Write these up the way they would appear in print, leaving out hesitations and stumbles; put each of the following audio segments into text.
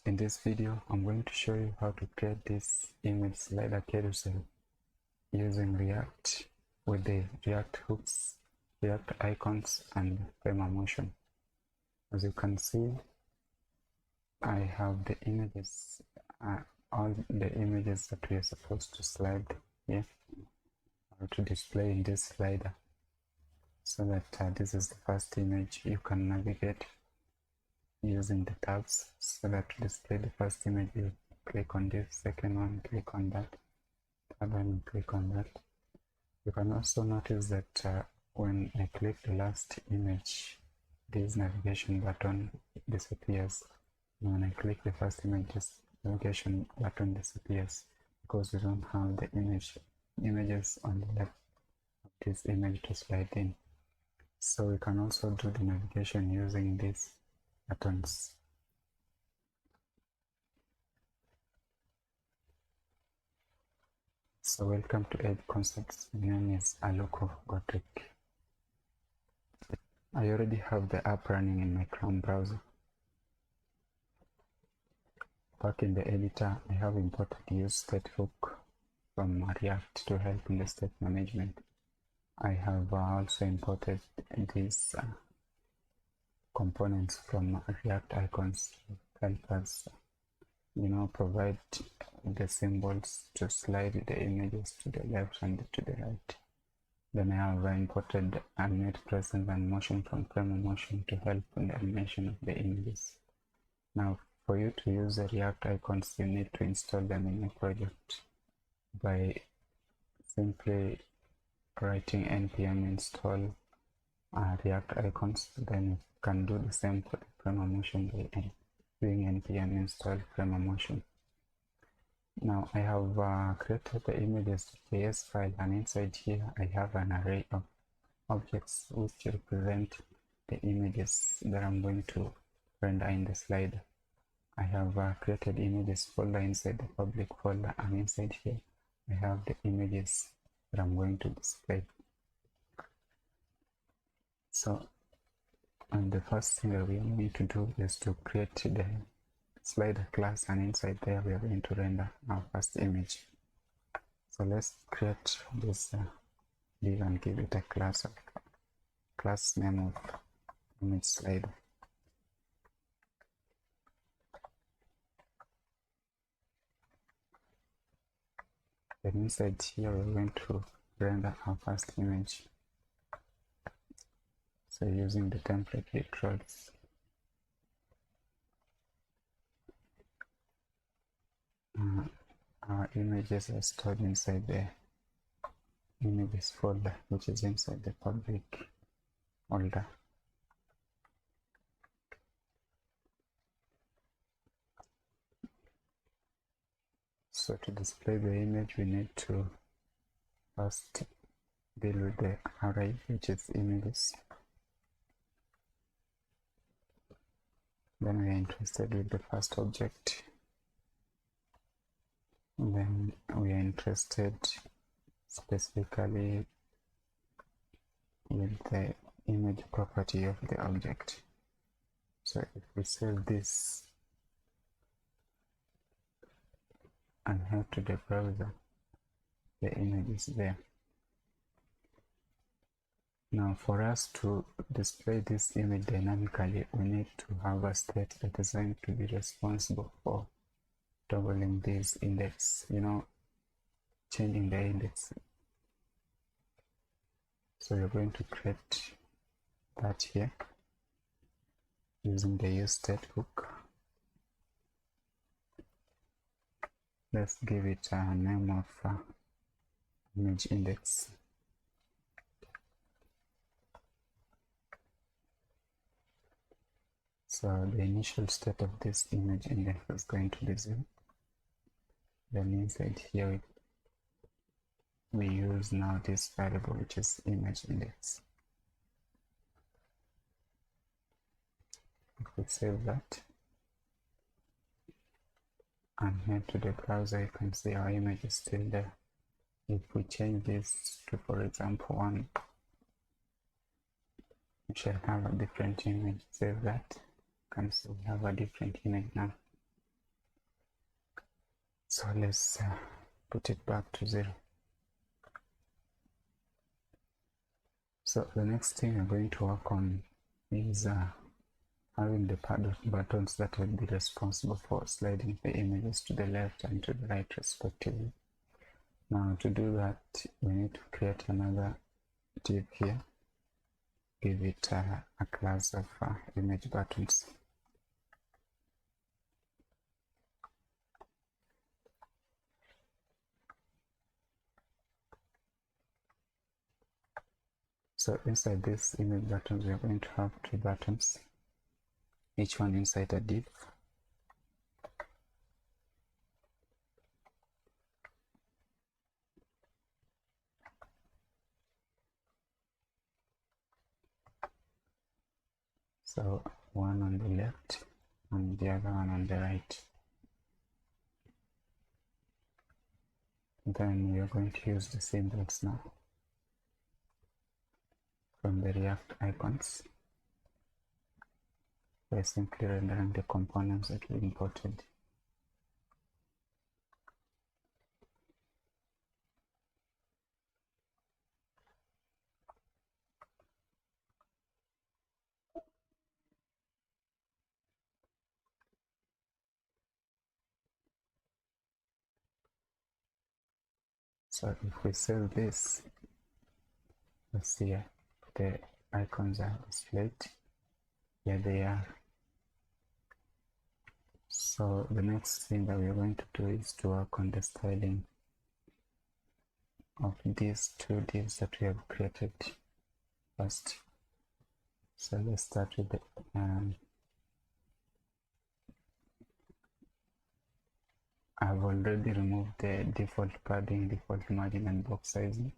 In this video, I'm going to show you how to create this image slider carousel using React with the React hooks, React icons, and frame motion. As you can see, I have the images, all the images that we are supposed to slide here, or to display in this slider. So that this is the first image. You can navigate using the tabs, so that to display the first image you click on this, second one click on that, third one click on that. You can also notice that when I click the last image, this navigation button disappears. And when I click the first image, this navigation button disappears because we don't have the images on the left of this image to slide in. So we can also do the navigation using these buttons. So welcome to Edge Concepts. My name is Aluko Godric. I already have the app running in my Chrome browser. Back in the editor, I have imported use state hook from React to help in the state management. I have also imported these components from React icons to help us, provide the symbols to slide the images to the left and to the right. Then I have imported animate presence and motion from frame motion to help in the animation of the images. Now, for you to use the React icons, you need to install them in your project by simply writing npm install React icons. Then you can do the same for the frame motion by doing npm install frame motion. Now I have created the images.js file, and inside here I have an array of objects which represent the images that I'm going to render in the slider. I have created images folder inside the public folder, and inside here I have the images that I'm going to display. So, and the first thing that we are going to do is to create the slider class, and inside there we are going to render our first image. So let's create this div and give it a class name of image slider. Then inside here we're going to render our first image. So using the template literals, our images are stored inside the images folder, which is inside the public folder. So to display the image, we need to first deal with the array, which is images. Then we are interested with the first object. Then we are interested specifically with the image property of the object. So if we save this and head to the browser, the image is there. Now for us to display this image dynamically, we need to have a state that is going to be responsible for toggling this index, changing the index. So we're going to create that here using the use state hook. Let's give it a name of image index. So the initial state of this image index is going to be 0. Then inside here we use now this variable, which is image index. If we save that and head to the browser, you can see our image is still there. If we change this to, for example, 1, we shall have a different image. Save that. You can see we have a different image now. So let's put it back to 0. So the next thing we're going to work on is having the buttons that will be responsible for sliding the images to the left and to the right respectively. Now to do that, we need to create another div here, give it a class of image buttons. So inside this image buttons, we are going to have 2 buttons, each one inside a div. So one on the left and the other one on the right. Then we are going to use the symbols now from the React icons by simply rendering the components that we imported. So if we save this, let's see here, the icons are displayed. Here they are. So the next thing that we're going to do is to work on the styling of these 2 divs that we have created first. So let's start with the I've already removed the default padding, default margin and box sizing,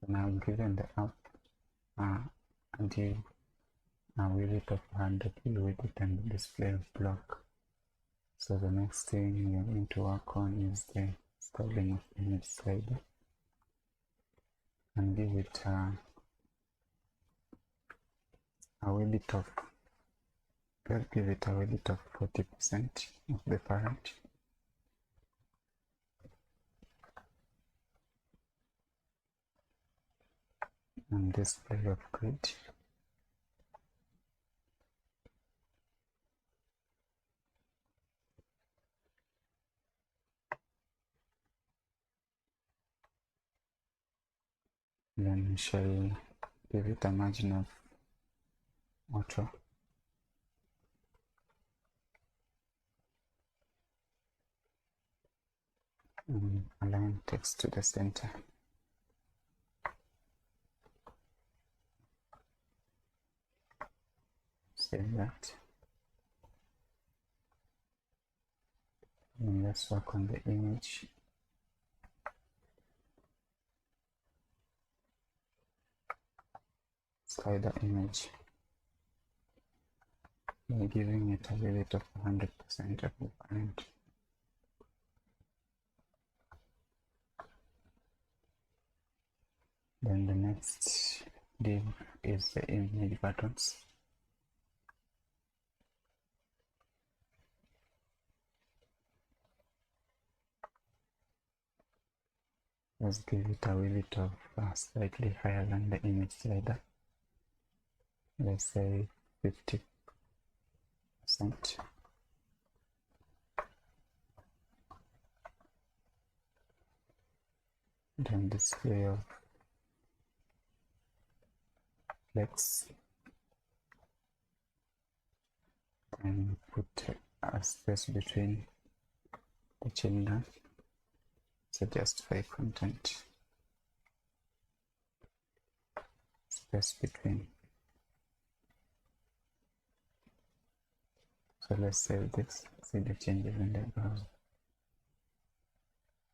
and I've given the app a div with it of 100 with it and the display of block. So the next thing we are going to work on is the styling of image slider, and give it a width of, we'll give it a width of 40% of the parent. And display of grid. Then we shall give it a margin of auto. And align text to the center. Save that. And let's work on the image. Slider image. By giving it a width of 100% of the parent. Then the next div is the image buttons. Let's give it a width of slightly higher than the image slider. Let's say 50%. Then display of flex, and put a space between the children. So justify content, space between. So let's save this, see the changes in the browser.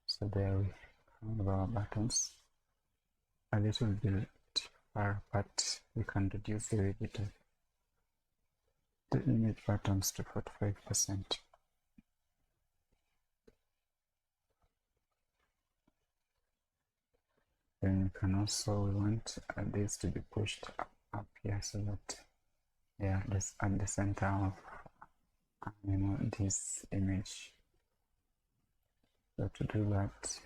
So there we have our buttons. A little bit far, but we can reduce the width of the image buttons to 45%. Then we can also, we want this to be pushed up here so that they are just at the center of this image. So to do that,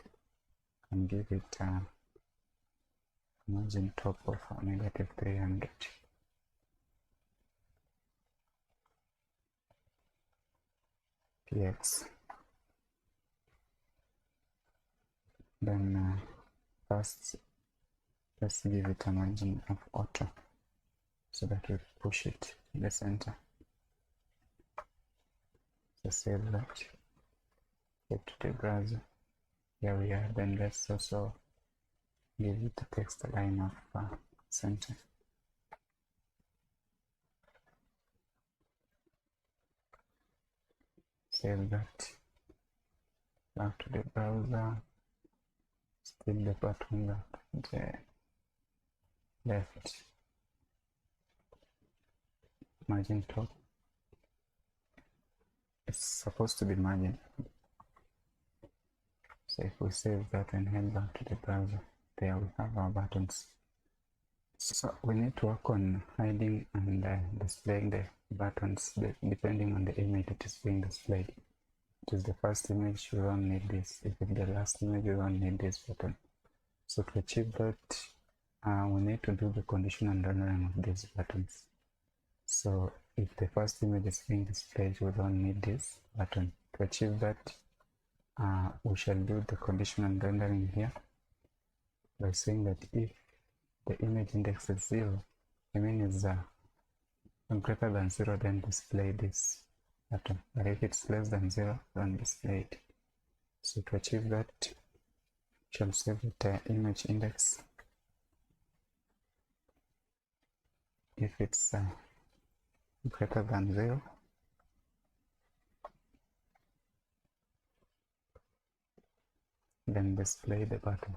and give it a margin top of -300. px. Then first, let's give it a margin of auto so that we push it in the center. So save that, get to the browser. Here we are. Then let's also give it a text line of center. Save that. Back to the browser. Still the button at the left. Margin top. It's supposed to be margin. So if we save that and head back to the browser, there we have our buttons. So we need to work on hiding and displaying the buttons depending on the image that is being displayed. If it is the first image, we don't need this. If it's the last image, we don't need this button. So to achieve that, we need to do the conditional rendering of these buttons. So if the first image is being displayed, we don't need this button. To achieve that, we shall do the conditional rendering here by saying that if the image index is 0, I mean is greater than 0, then display this button. But if it's less than 0, don't display it. So to achieve that, we shall save it image index. If it's greater than 0, then display the button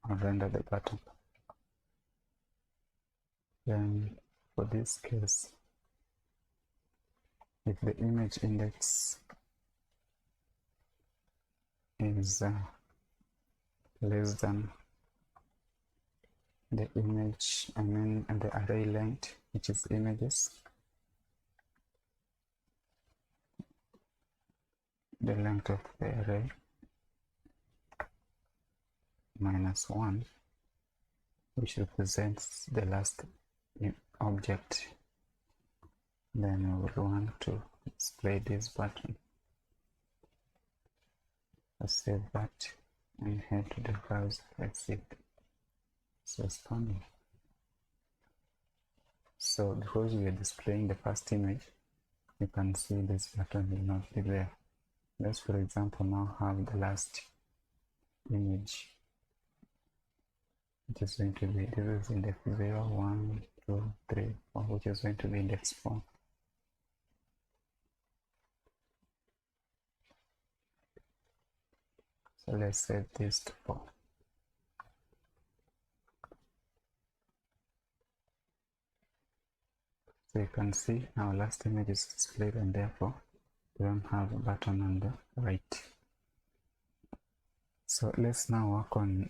or render the button. Then for this case, if the image index is less than the image, I mean the array length, which is images, the length of the array -1, which represents the last object, then we will want to display this button. Let's save that and head to the browser. Let's see. So responding. So because we are displaying the first image, you can see this button will not be there. Let's for example now have the last image, which is going to be, this is index 0, 1, 2, 3, 4, which is going to be index 4. So let's set this to 4. So you can see our last image is displayed, and therefore we don't have a button on the right. So let's now work on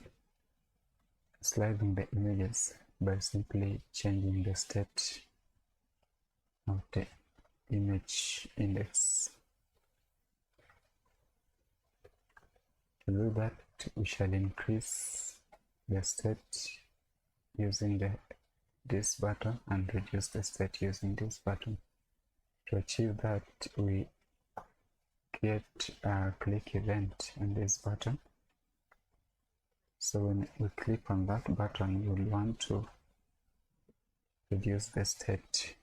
sliding the images by simply changing the state of the image index. To do that, we shall increase the state using this button and reduce the state using this button. To achieve that, we create a click event on this button. So when we click on that button, we will want to reduce the state.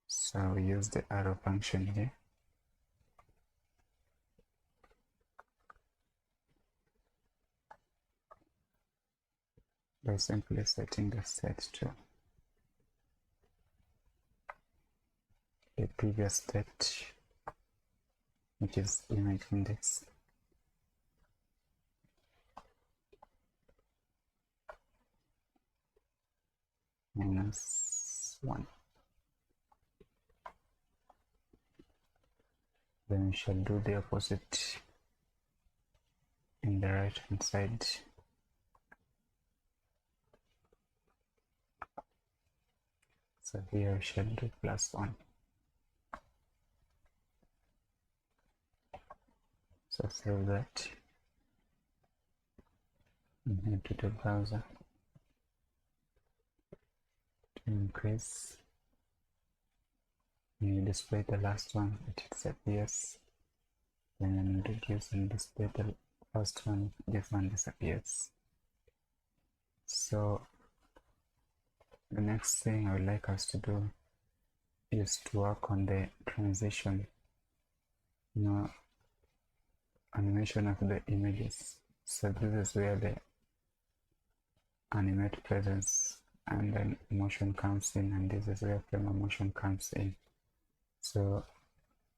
So we use the arrow function here. By simply setting the state to the previous state, which is image index. -1. Then we shall do the opposite in the right hand side. So here we shall do +1. So save that and head to the browser to increase. When you display the last one, it disappears. Then when you reduce and display the first one, this one disappears. So the next thing I would like us to do is to work on the transition, animation of the images. So this is where the animate presence and then motion comes in, and this is where frame of motion comes in. So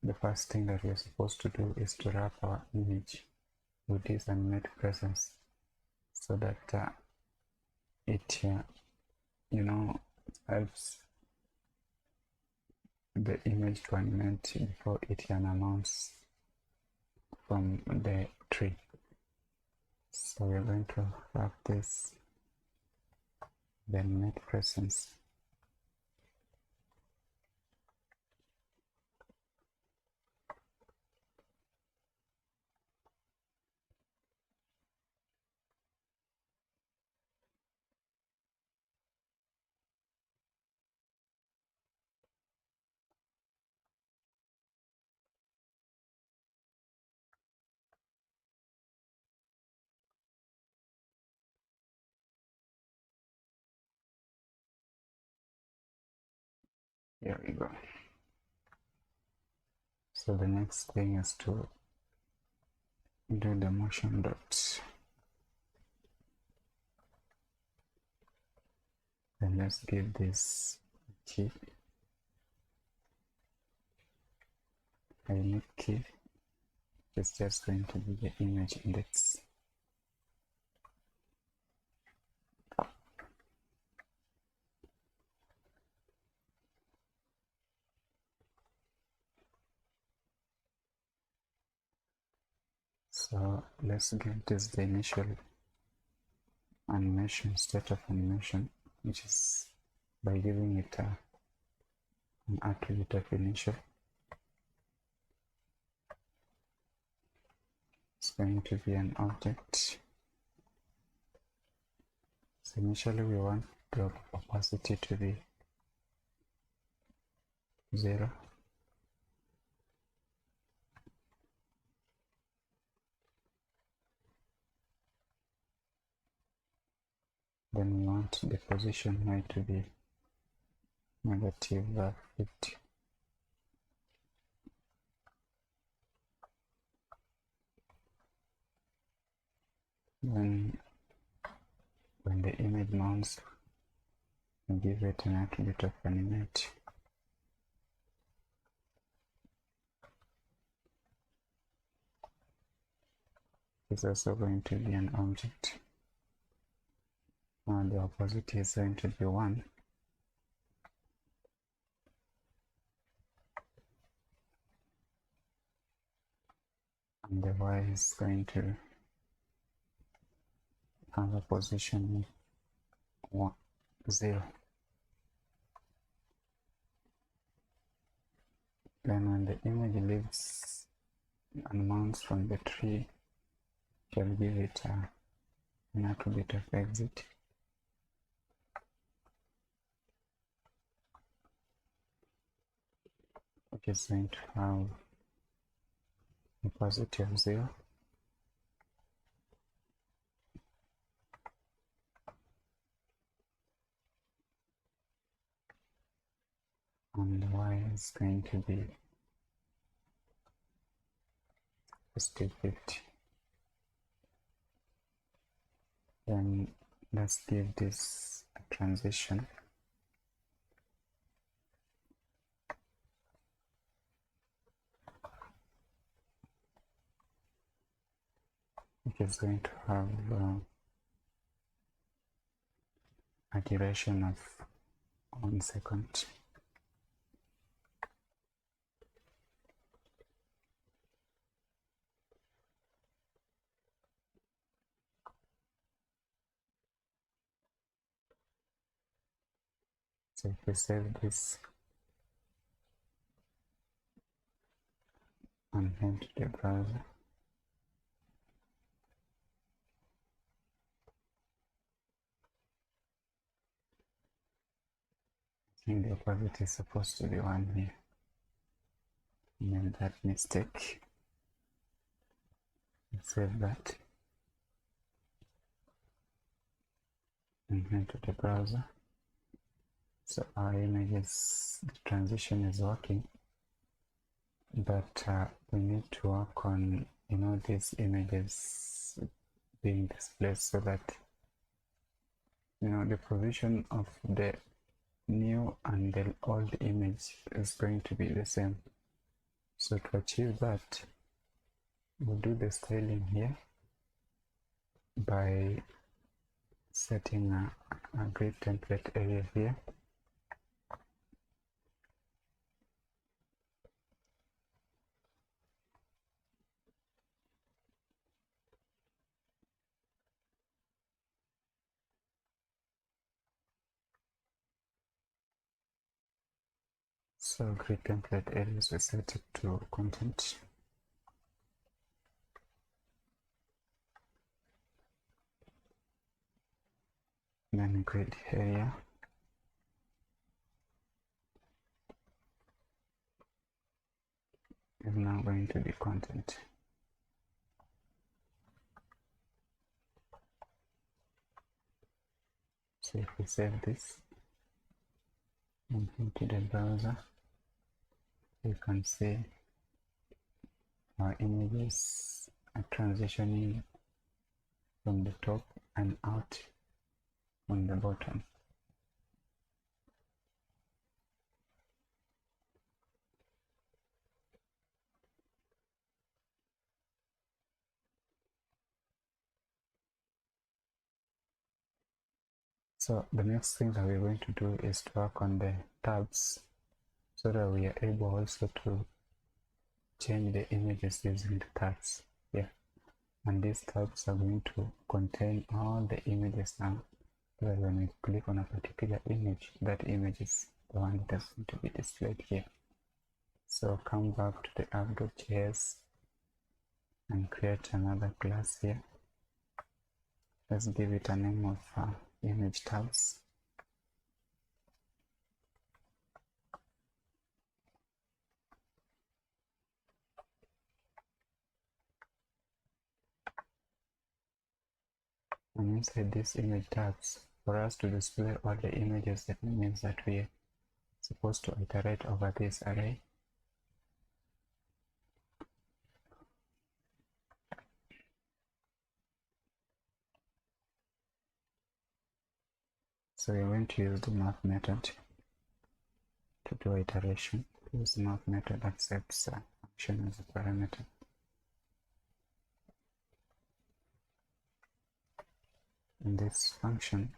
the first thing that we're supposed to do is to wrap our image with this animate presence so that it helps the image to animate before it can announce from the tree. So we're going to wrap this the animate presence. Here we go. So the next thing is to do the motion dots. Then let's give this key a unique key. It's just going to be the image index. So let's give this the initial animation, state of animation, which is by giving it an attribute of initial. It's going to be an object. So initially we want the opacity to be 0. Then we want the position height to be negative 50. Then when the image mounts, we give it an attribute of animate. It's also going to be an object. And the opacity is going to be 1. And the y is going to have a position 0. Then when the image leaves and mounts from the tree, shall give it an attribute of exit. Which is going to have opacity of 0. And y is going to be positive 50. Then let's give this a transition. It is going to have a duration of 1 second. So if we save this and head to the browser, And the opacity is supposed to be 1 here. Made that mistake. Save that. And head to the browser. So our images, the transition is working, but we need to work on, these images being displayed so that, the position of the new and the old image is going to be the same. So to achieve that, we'll do the styling here by setting a grid template area here. So grid template areas, we set it to content. Then grid area. Is now going to be content. So if we save this and into the browser, you can see our images are transitioning from the top and out on the bottom. So the next thing that we're going to do is to work on the tabs so that we are able also to change the images using the tabs here. And these tabs are going to contain all the images now, so that when we click on a particular image, that image is the one that is going to be displayed here. So come back to the app.js and create another class here. Let's give it a name of image tabs. And inside these image tabs, for us to display all the images, that means that we are supposed to iterate over this array. So we're going to use the math method to do iteration. This math method accepts a function as a parameter. And this function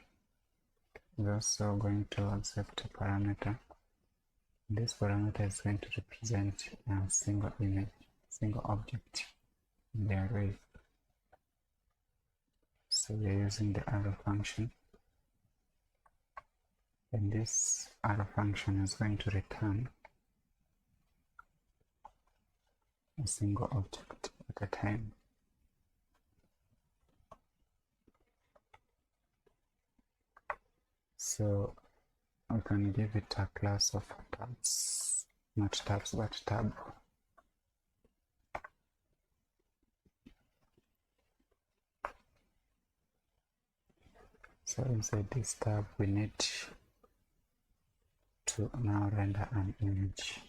is also going to accept a parameter. This parameter is going to represent a single image, single object in the array. So we're using the arrow function. And this arrow function is going to return a single object at a time. So we can give it a class of tabs, not tabs but tab. So inside this tab we need to now render an image.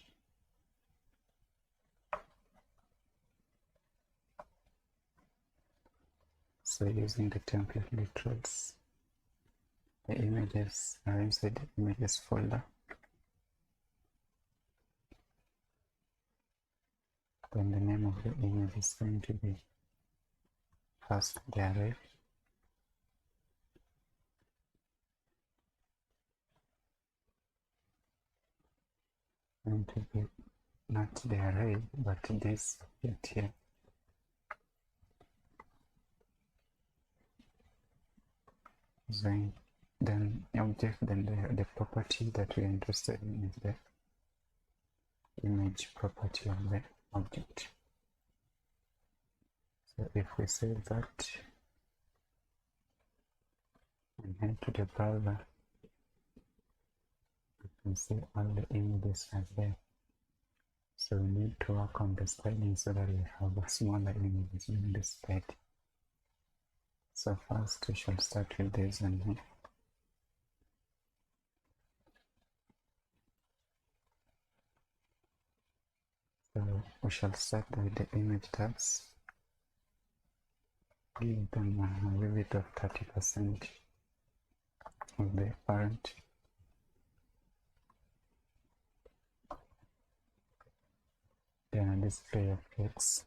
So using the template literals, the images are inside the images folder. Then the name of the image is going to be first the array. Going to be not the array but this bit here. Then object, then the property that we're interested in is the image property of the object. So if we save that and head to the browser, can see all the images are there. So we need to work on the styling so that we have a smaller images being displayed. So first we shall start with this one here. So we shall start with the image tags. Give them a vivid of 30% of the parent. Then a display of text.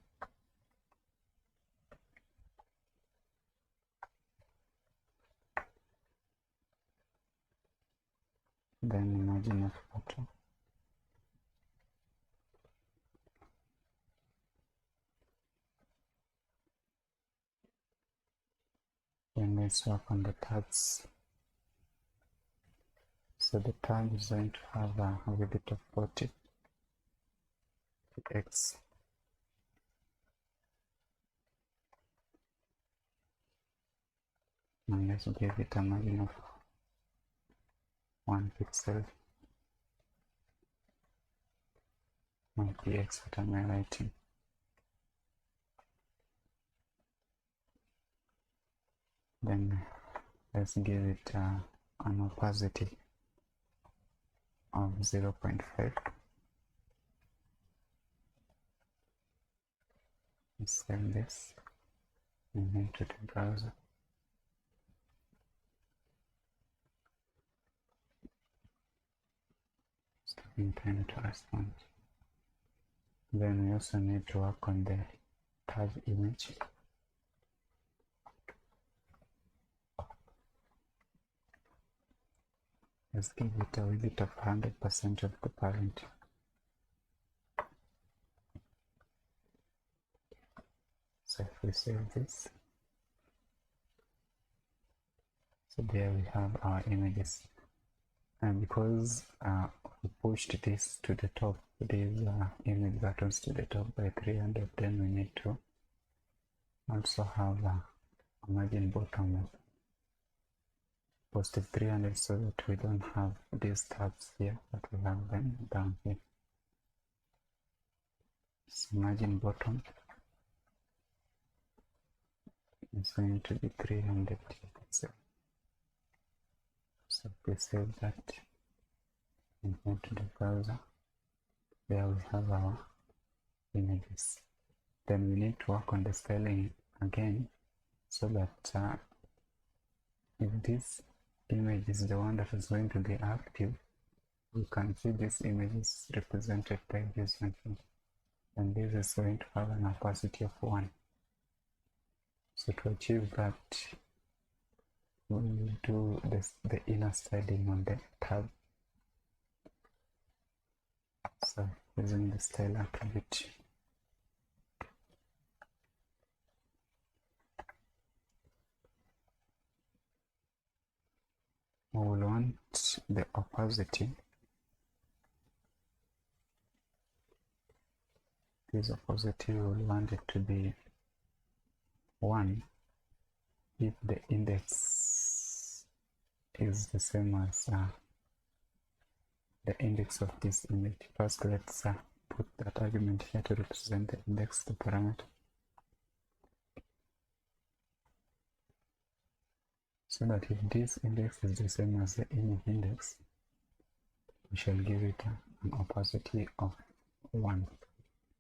Then margin of photo. Then let's work on the tabs. So the tab is going to have a width of 40 px. And let's give it a margin of 1 pixel. 1 px, what am I writing? Then let's give it an opacity of 0.5. Save this and head to the browser. It's taking time to respond. Then we also need to work on the tab image. Let's give it a width of 100% of the parent. So if we save this, so there we have our images. And because we pushed this to the top, these image buttons to the top by 300, then we need to also have a margin bottom of positive 300 so that we don't have these tabs here, but we have them down here. So margin bottom is going to be 300 pixels. So we save that and go to the browser. There we have our images. Then we need to work on the styling again so that if this image is the one that is going to be active, we can see this image is represented by this function, and this is going to have an opacity of 1. So to achieve that, we will do the inner styling on the tab. So using the style attribute, we will want the opacity. This opacity we will want it to be 1 if the index is the same as the index of this image. First, let's put that argument here to represent the index, the parameter. So that if this index is the same as the image index, we shall give it an opacity of 1.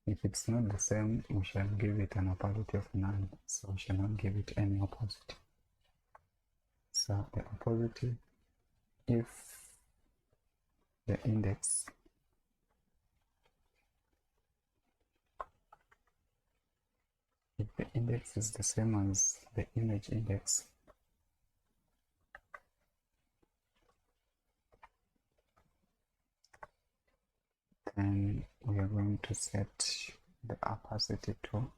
If it's not the same, we shall give it an opacity of none, so we shall not give it any opacity. So the opacity, if the index is the same as the image index, then we are going to set the opacity to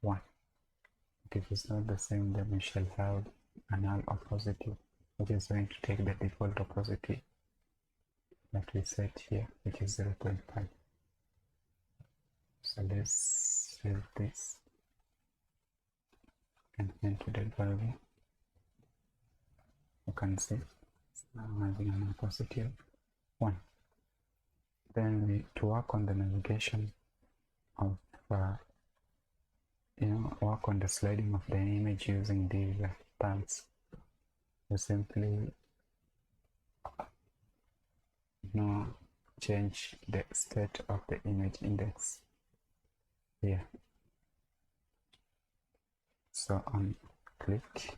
1. If it's not the same, then we shall have a null opacity, which is going to take the default opacity that we set here, which is 0.5. So let's save this and enter the value. You can see it's now having an opacity of 1. Then to work on the navigation of work on the sliding of the image using these tabs. You simply change the state of the image index here. So on click,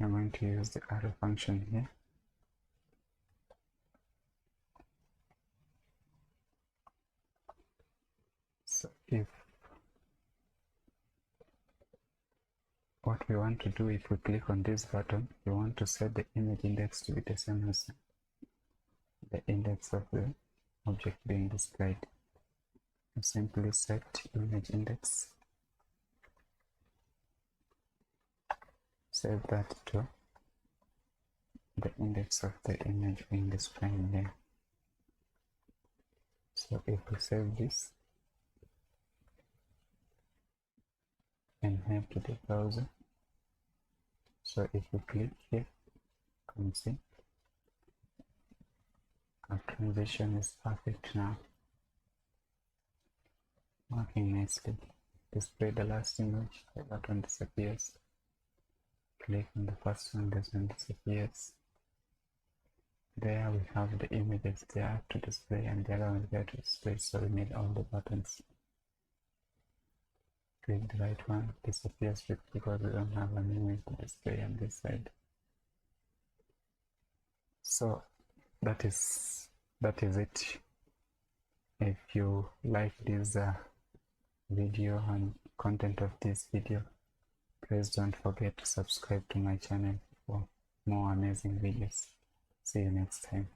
I'm going to use the arrow function here. So if what we want to do, if we click on this button, we want to set the image index to be the same as the index of the object being displayed. You simply set image index, save that to the index of the image being displayed there. So if we save this and head to the browser, so if we click here, you can see our transition is perfect now, working nicely. Display the last image, the button disappears. Click on the first one, this one disappears. There we have the images there to display and the other one there to display, so we need all the buttons. Click the right one, disappears because we don't have an image to display on this side. So that is it. If you like this video and content of this video, please don't forget to subscribe to my channel for more amazing videos. See you next time.